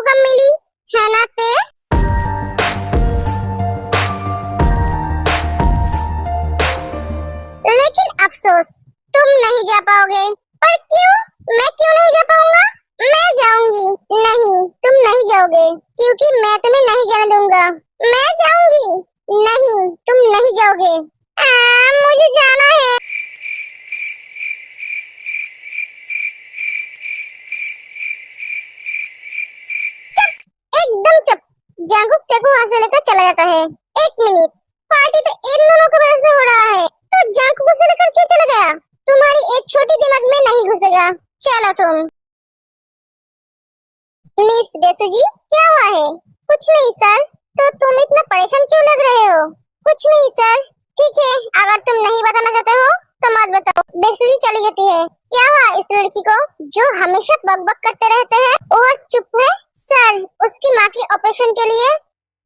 कब मिली है ना ते? लेकिन अफसोस तुम नहीं जा पाओगे। पर क्यों? मैं क्यों नहीं जा पाऊंगा? मैं जाऊंगी। नहीं, तुम नहीं जाओगे क्योंकि मैं तुम्हें नहीं जाने दूंगा। मैं जाऊंगी। नहीं, तुम नहीं जाओगे। मुझे जाना है। एकदम चुप। जांगुक तेको वहां से लेकर चला जाता है। एक मिनट, पार्टी तो इन दोनों की वजह से हो रहा है, तो जांगुक उसे लेकर क्यों चला गया? तुम्हारी एक छोटी दिमाग में नहीं घुसेगा। चलो तुम। मिस बेसु जी, क्या हुआ है? कुछ नहीं सर। तो तुम इतना परेशान क्यों लग रहे हो? कुछ नहीं सर। ठीक है, अगर तुम नहीं बताना चाहते हो तो मत बताओ। बेसु जी चली जाती है। क्या हुआ इस लड़की को जो हमेशा बकबक करते रहते हैं? वो चुप है। सर, उसकी माँ के ऑपरेशन के लिए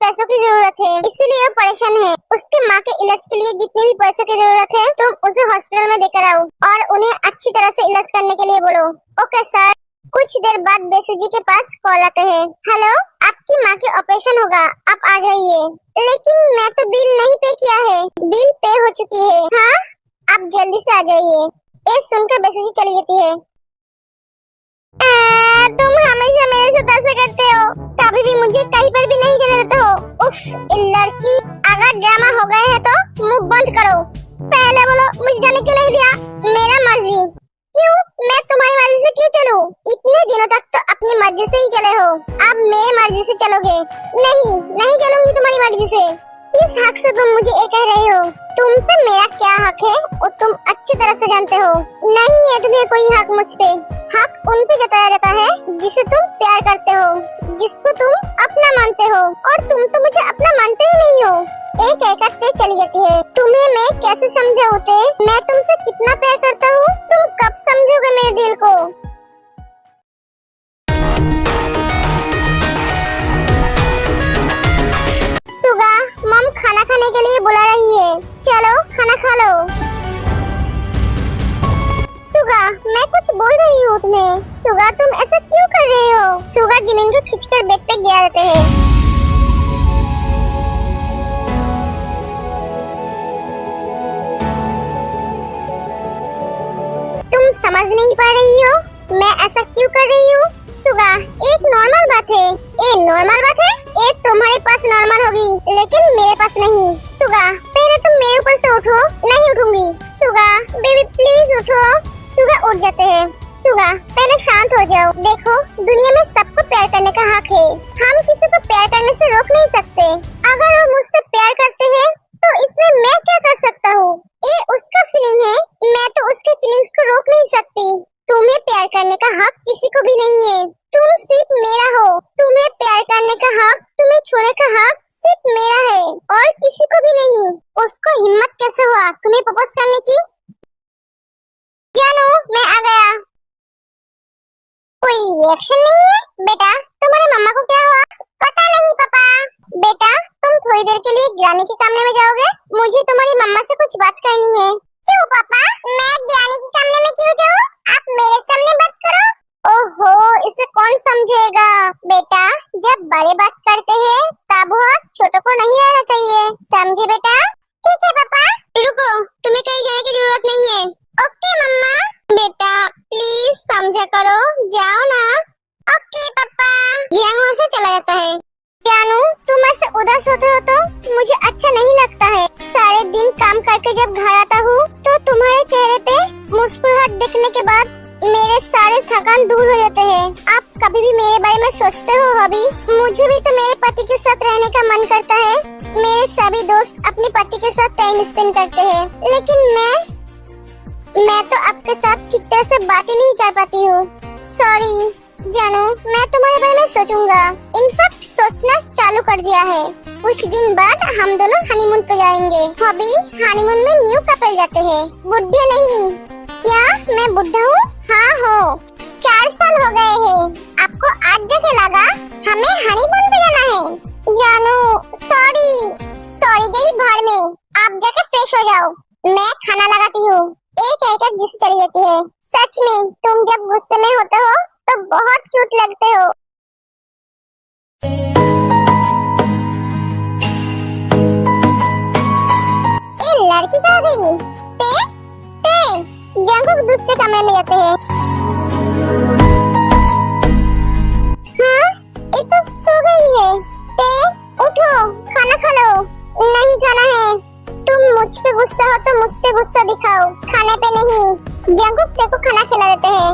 पैसों की जरूरत है, इसीलिए वो परेशान है। उसके माँ के इलाज के लिए जितने भी पैसों की जरूरत है तुम उसे हॉस्पिटल में देकर आओ और उन्हें अच्छी तरह से इलाज करने के लिए बोलो। Okay sir. कुछ देर बाद बेसु जी के पास कॉल आते हैं। हेलो, आपकी माँ के ऑपरेशन होगा, आप आ जाइए। लेकिन मैं तो बिल नहीं पे किया है। बिल पे हो चुकी है। हाँ, आप जल्दी से आ जाइए। ये सुनकर बेसु जी चली जाती है। तुम हमेशा मेरे साथ ऐसे करते हो, कभी भी मुझे कहीं पर भी नहीं जाने देते हो। उफ, लड़की, अगर ड्रामा हो गए है तो मुंह बंद करो। पहले बोलो मुझे जाने क्यों नहीं दिया? मेरा मर्जी। क्यों? मैं तुम्हारी मर्जी से क्यों चलूं? इतने दिनों तक तो अपनी मर्जी से ही चले हो, अब मेरी मर्जी से चलोगे? नहीं, नहीं चलूंगी तुम्हारी मर्जी से। किस हक से तुम मुझे ये कह रहे हो? तुम पे मेरा क्या हक है और तुम अच्छी तरह से जानते हो। नहीं है तुम्हें कोई हक मुझ पे। हक उन पे जताया जाता है जिसे तुम प्यार करते हो, जिसको तुम अपना मानते हो, और तुम तो मुझे अपना मानते ही नहीं हो। एक एक करके चली जाती है। तुम्हें मैं कैसे समझाऊं मैं तुमसे कितना प्यार करता हूँ? तुम कब समझोगे मेरे दिल को? सुगा, मम खाना खाने के लिए बुला रही है, चलो खाना खा लो। सुगा, मैं कुछ बोल रही हूँ तुम्हें। सुगा, तुम ऐसा क्यों कर रहे हो? सुगा जिमिन को खींचकर बेड पे गिरा देते हैं। तुम समझ नहीं पा रही हो मैं ऐसा क्यों कर रही हूँ? सुगा, एक नॉर्मल बात है। ये नॉर्मल बात है? ये तुम्हारे पास नॉर्मल होगी लेकिन मेरे पास नहीं। सुगा, पहले तुम मेरे ऊपर से उठो। नहीं उठूंगी। सुगा, बेबी प्लीज उठो। सुगा उठ जाते हैं। सुगा, पहले शांत हो जाओ। देखो, दुनिया में सबको प्यार करने का हक है। हम किसी को प्यार करने से रोक नहीं सकते। अगर वो मुझसे प्यार करते हैं तो इसमें मैं क्या कर सकता हूँ? ये उसका फीलिंग है, मैं तो उसके फीलिंग्स को रोक नहीं सकती। तुम्हें प्यार करने का हक किसी को भी नहीं है। तुम सिर्फ मेरा हो। तुम्हें प्यार करने का हक, तुम्हें छोड़ने का हक सिर्फ मेरा है और किसी को भी नहीं। उसको हिम्मत कैसे हुआ तुम्हें प्रपोज करने की? जानू, मैं आ गया। कोई रिएक्शन नहीं है? बेटा, तुम्हारे मम्मा को क्या हुआ? पता नहीं पापा। बेटा, तुम थोड़ी देर के लिए ग्रानी के कमरे में जाओगे? मुझे तुम्हारी मम्मा से कुछ बात करनी है। क्यों पापा? मैं ग्रानी के कमरे में क्यों जाऊँ? आप मेरे सामने बात करो। ओहो, इसे कौन समझेगा? बेटा, जब बड़े बात करते हैं तब वो छोटों को नहीं आना चाहिए, समझे बेटा? ठीक है पापा। रुको, तुम्हें कहीं जाने की जरूरत नहीं है। ओके मम्मा। बेटा प्लीज समझा करो, जाओ ना। ओके पापा। जियांग वहाँ से चला जाता है। जानू, तुम ऐसे उदास होते हो तो मुझे अच्छा नहीं लगता है। सारे दिन काम करके जब घर आता हूँ तो तुम्हारे चेहरे पे मुस्कुराहट देखने के बाद मेरे सारे थकान दूर हो जाते हैं। आप कभी भी मेरे बारे में सोचते हो अभी? मुझे भी तो मेरे पति के साथ रहने का मन करता है। मेरे सभी दोस्त अपने पति के साथ टाइम स्पेंड करते हैं, लेकिन मैं तो आपके साथ ठीक तरह से बातें नहीं कर पाती हूँ। सॉरी जानू, मैं तुम्हारे बारे में सोचूंगा। इनफैक्ट सोचना चालू कर दिया है। कुछ दिन बाद हम दोनों हनीमून पे जाएंगे। अभी हनीमून में न्यू कपल जाते हैं, बुढ़े नहीं। क्या मैं बुढ़ा हूँ? हाँ हो। 4 साल हो गए हैं। आपको आज जाके लगा हमें हनीमून पे जाना है? जानू सॉरी गई भाड़ में। आप जाके फ्रेश हो जाओ, मैं खाना लगाती हूँ। एक एक जिस चली जाती है। सच में तुम जब गुस्से में होते हो तो बहुत क्यूट लगते हो। लड़की कहाँ गई? ते जंगकुक दूसरे कमरे में जाते हैं। हाँ, ये तो सो गई है। ते उठो, खाना खा लो। नहीं खाना है। तुम मुझ पे गुस्सा हो तो मुझ पे गुस्सा दिखाओ, खाने पे नहीं। जंगकुक ते को खाना खिला देते हैं।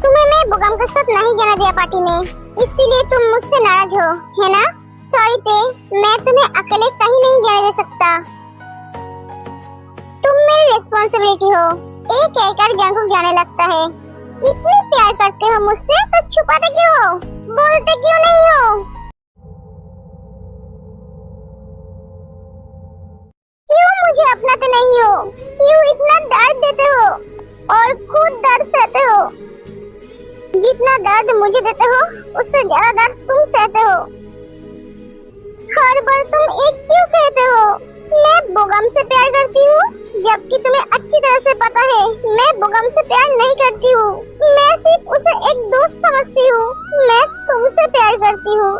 तुम्हें मैं बुगम के साथ नहीं जाना दिया पार्टी में, इसीलिए तुम मुझसे नाराज हो, है ना? सॉरी ते, मैं तुम्हें अकेले कहीं नहीं जाने दे सकता। तुम मेरी रिस्पांसिबिलिटी हो। एक कहकर जंगकुक जाने लगता है। इतने प्यार करते हो मुझसे तो छुपाते क्यों हो? बोलते क्यों नहीं हो? क्यों मुझे अपनाते नहीं हो? क्यों इतना दर्द देते हो और खुद दर्द सहते हो? जितना दर्द मुझे देते हो उससे ज्यादा दर्द तुम सहते हो। हर बार तुम एक क्यों कहते हो मैं बोगम से प्यार करती हूँ, जबकि तुम्हें अच्छी तरह से पता है मैं बोगम से प्यार नहीं करती हूँ। मैं सिर्फ उसे एक दोस्त समझती हूँ। मैं तुमसे प्यार करती हूँ,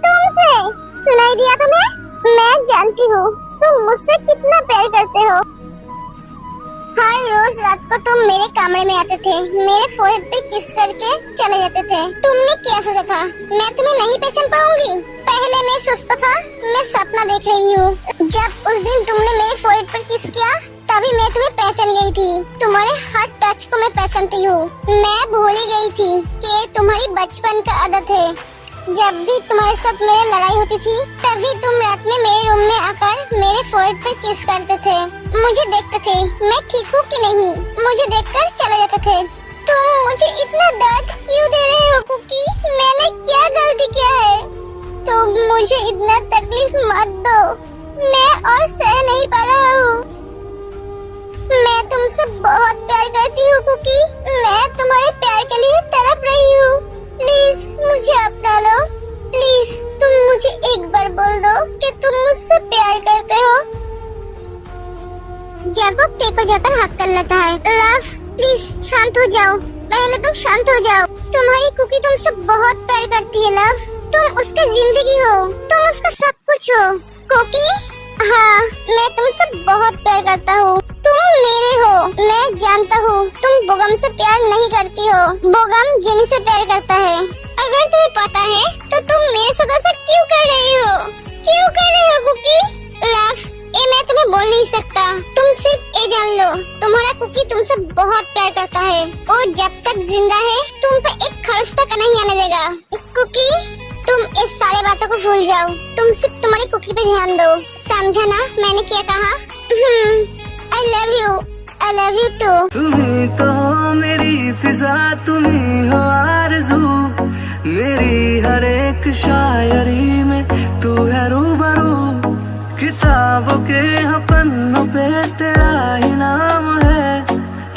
तुमसे। सुनाई दिया तुम्हें? मैं जानती हूँ तुम मुझसे कितना प्यार करते हो। हर रोज रात को तुम मेरे कमरे में आते थे, मेरे फोrehead पे किस करके चले जाते थे। तुमने क्या सोचा था मैं तुम्हें नहीं पहचान पाऊंगी? पहले मैं सोचता था मैं सपना देख रही हूँ। जब उस दिन तुमने मेरे फोrehead पर किस किया तभी मैं तुम्हें पहचान गई थी। तुम्हारे हर टच को मैं पहचानती हूँ। मैं भूल ही गई थी कि तुम्हारी बचपन का आदत है। जब भी तुम्हारे साथ मेरी लड़ाई होती थी तभी तुम रात में मेरे रूम में आकर मेरे फोrehead पर किस करते थे। मुझे देखते थे मैं ठीक हूँ कि नहीं, मुझे देखकर चले जाते थे। तुम मुझे इतना दर्द क्यों दे रहे हो कुकी? मैंने क्या गलती किया है? तुम मुझे इतना तकलीफ मत दो, मैं और सह नहीं पा रहा हूँ। मैं तुमसे बहुत प्यार करती हूँ कुकी, मैं तुम्हारे प्यार के लिए तड़प रही हूँ। प्लीज मुझे अपना लो। प्लीज तुम मुझे एक बार बोल दो कि तुम मुझसे प्यार करते हो। जंगकुक ते को जाकर हक कर लेता है। लव प्लीज शांत हो जाओ, पहले तुम शांत हो जाओ। तुम्हारी कुकी तुमसे बहुत प्यार करती है लव, तुम उसकी जिंदगी हो, तुम उसका सब कुछ हो। कुकी हाँ, मैं तुमसे बहुत प्यार करता हूँ, तुम मेरे हो। मैं जानता हूँ तुम बोगम से प्यार नहीं करती हो, बोगम जिनी से प्यार करता है। अगर तुम्हें पता है तो तुम मेरे साथ ऐसा क्यों कर रही हो? क्यों कर रही हो कुकी? लव ये मैं तुम्हें बोल नहीं सकता, तुम सिर्फ ये जान लो तुम्हारा कुकी तुमसे बहुत प्यार करता है। वो जब तक जिंदा है तुम पे एक खर्च तक नहीं आने देगा। कुकी तुम इस सारे बातों को भूल जाओ, तुम सिर्फ तुम्हारी कुकी पे ध्यान दो। समझा ना मैंने क्या कहा? I love you too। तुम्ही तो हो मेरी फिजा, तुम्ही हो आरज़ू, मेरी हर एक शायरी में तू है रूबरू। किताबों के पन्नों पे तेरा ही नाम है,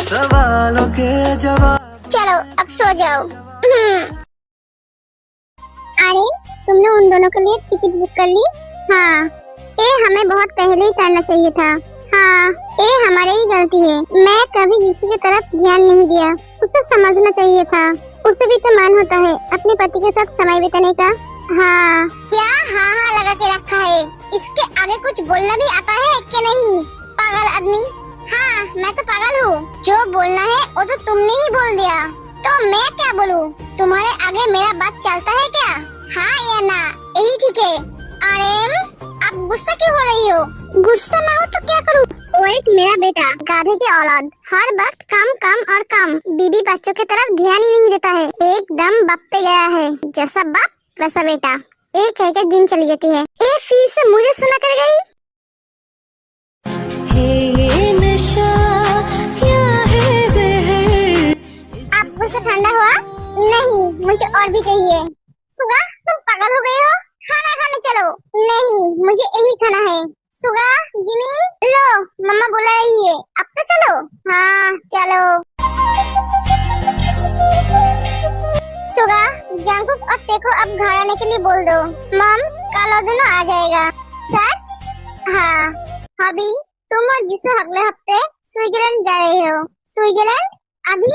सवालों के जवाब। चलो अब सो जाओ। अरे तुमने उन दोनों के लिए टिकट बुक कर ली? हाँ, ये हमें बहुत पहले ही करना चाहिए था। हाँ, ये हमारी ही गलती है। मैं कभी किसी की तरफ ध्यान नहीं दिया, उसे समझना चाहिए था। उसे भी तो मान होता है अपने पति के साथ समय बिताने का। हाँ क्या हाँ हाँ लगा के रखा है? इसके आगे कुछ बोलना भी आता है क्या नहीं? पागल आदमी। हाँ मैं तो पागल हूँ, जो बोलना है वो तो तुमने ही बोल दिया, तो मैं क्या बोलूँ? तुम्हारे आगे मेरा बात चलता है क्या? हाँ या ना, यही ठीक है। अरे अब गुस्सा क्यों हो रही हो? गुस्सा ना हो तो क्या करूँ? वो एक मेरा बेटा गाधे की औलाद, हर वक्त काम काम और काम, बीबी बच्चों की तरफ ध्यान ही नहीं देता है। एकदम बाप पे गया है, जैसा बाप वैसा बेटा। एक कह के दिन चली जाती है, ये फिर से मुझे सुना कर गई। ये नशा क्या है ज़हर। अब गुस्सा ठंडा हुआ? नहीं, मुझे और भी चाहिए। सुगा तुम पागल हो गए हो? खाना खाने चलो। नहीं मुझे यही खाना है। सुगा जिमिन लो, मम्मा बुला रही है, अब तो चलो। हाँ चलो। सुगा जंगकुक और ते को अब घर आने के लिए बोल दो। मम कल और दोनों आ जाएगा। सच? हाँ। अभी तुम और जिसु अगले हफ्ते स्विट्जरलैंड जा रहे हो। स्विट्जरलैंड? अभी?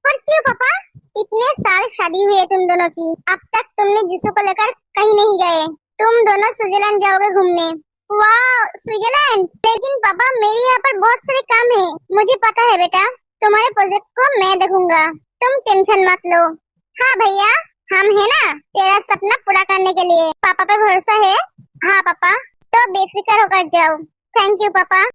पर क्यों पापा? इतने साल शादी हुई है तुम दोनों की, अब तक तुमने जिसु को लेकर कहीं नहीं गए। तुम दोनों स्विट्जरलैंड जाओगे घूमने, वाह स्विट्जरलैंड। लेकिन पापा मेरे यहाँ पर बहुत सारे काम है। मुझे पता है बेटा, तुम्हारे प्रोजेक्ट को मैं देखूंगा, तुम टेंशन मत लो। हाँ भैया, हम है ना तेरा सपना पूरा करने के लिए। पापा पे भरोसा है? हाँ पापा, तो बेफिक्र होकर जाओ। थैंक यू पापा।